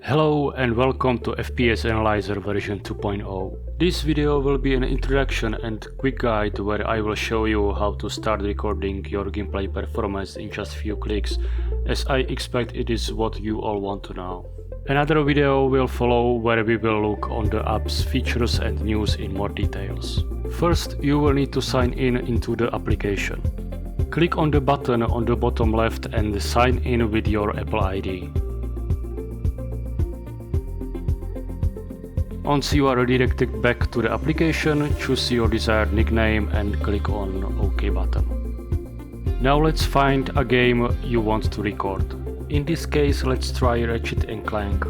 Hello and welcome to FPS Analyzer version 2.0. This video will be an introduction and quick guide where I will show you how to start recording your gameplay performance in just few clicks, as I expect it is what you all want to know. Another video will follow where we will look on the app's features and news in more details. First, you will need to sign in into the application. Click on the button on the bottom left and sign in with your Apple ID. Once you are redirected back to the application, choose your desired nickname and click on OK button. Now let's find a game you want to record. In this case, let's try Ratchet & Clank.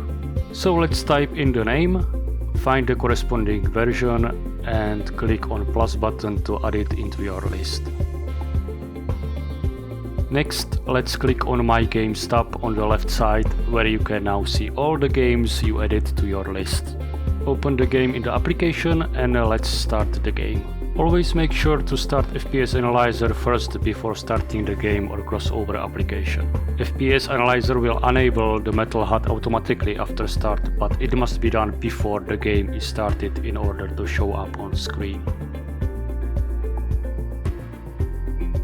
So let's type in the name, find the corresponding version and click on plus button to add it into your list. Next, let's click on My Games tab on the left side, where you can now see all the games you added to your list. Open the game in the application and let's start the game. Always make sure to start FPS Analyzer first before starting the game or crossover application. FPS Analyzer will enable the metal HUD automatically after start, but it must be done before the game is started in order to show up on screen.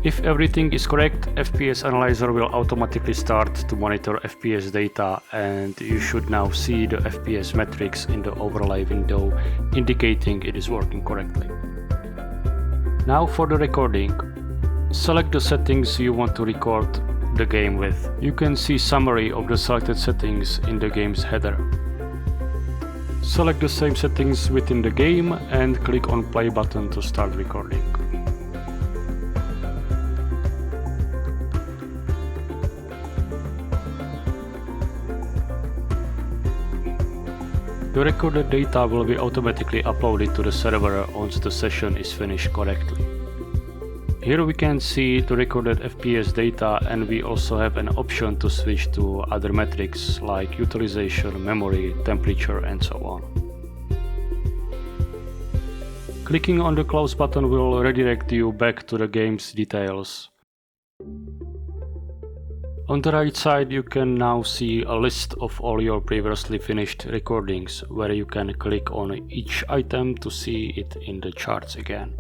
If everything is correct, FPS Analyzer will automatically start to monitor FPS data, and you should now see the FPS metrics in the overlay window, indicating it is working correctly. Now for the recording. Select the settings you want to record the game with. You can see summary of the selected settings in the game's header. Select the same settings within the game and click on play button to start recording. The recorded data will be automatically uploaded to the server once the session is finished correctly. Here we can see the recorded FPS data, and we also have an option to switch to other metrics like utilization, memory, temperature and so on. Clicking on the close button will redirect you back to the game's details. On the right side you can now see a list of all your previously finished recordings, where you can click on each item to see it in the charts again.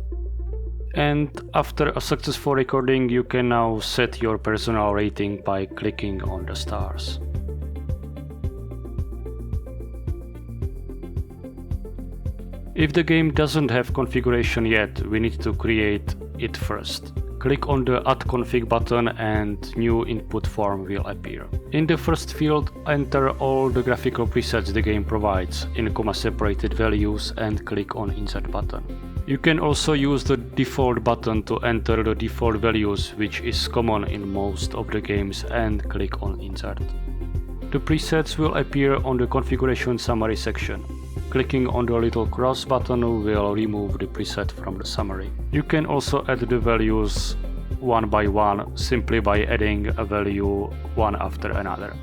And after a successful recording, you can now set your personal rating by clicking on the stars. If the game doesn't have configuration yet, we need to create it first. Click on the Add Config button and new input form will appear. In the first field, enter all the graphical presets the game provides in comma-separated values and click on Insert button. You can also use the Default button to enter the default values, which is common in most of the games, and click on Insert. The presets will appear on the Configuration Summary section. Clicking on the little cross button will remove the preset from the summary. You can also add the values one by one, simply by adding a value one after another.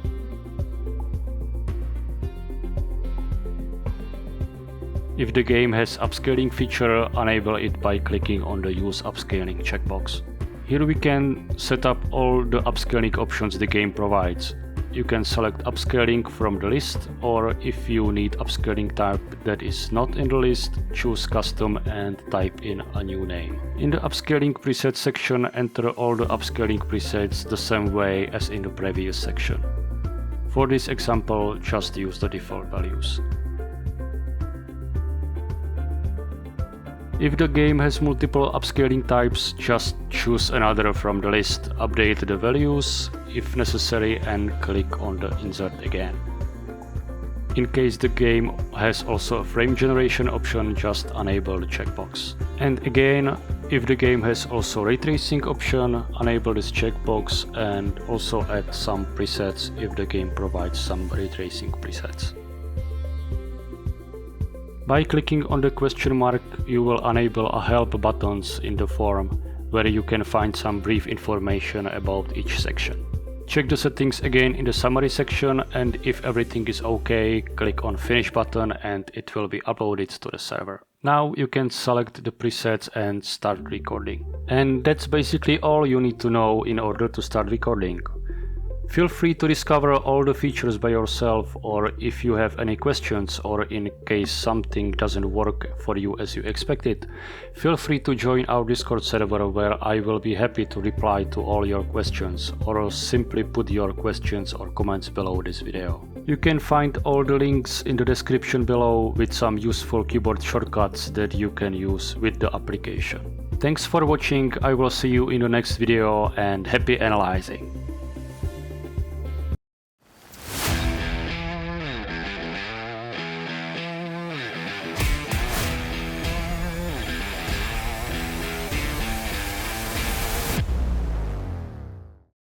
If the game has upscaling feature, enable it by clicking on the Use Upscaling checkbox. Here we can set up all the upscaling options the game provides. You can select upscaling from the list, or if you need upscaling type that is not in the list, choose custom and type in a new name. In the upscaling preset section, enter all the upscaling presets the same way as in the previous section. For this example, just use the default values. If the game has multiple upscaling types, just choose another from the list, update the values if necessary and click on the Insert again. In case the game has also a frame generation option, just enable the checkbox. And again, if the game has also ray tracing option, enable this checkbox and also add some presets if the game provides some ray tracing presets. By clicking on the question mark, you will enable a help buttons in the form, where you can find some brief information about each section. Check the settings again in the summary section, and if everything is okay, click on Finish button and it will be uploaded to the server. Now you can select the presets and start recording. And that's basically all you need to know in order to start recording. Feel free to discover all the features by yourself, or if you have any questions or in case something doesn't work for you as you expected, feel free to join our Discord server where I will be happy to reply to all your questions, or simply put your questions or comments below this video. You can find all the links in the description below with some useful keyboard shortcuts that you can use with the application. Thanks for watching, I will see you in the next video and happy analyzing!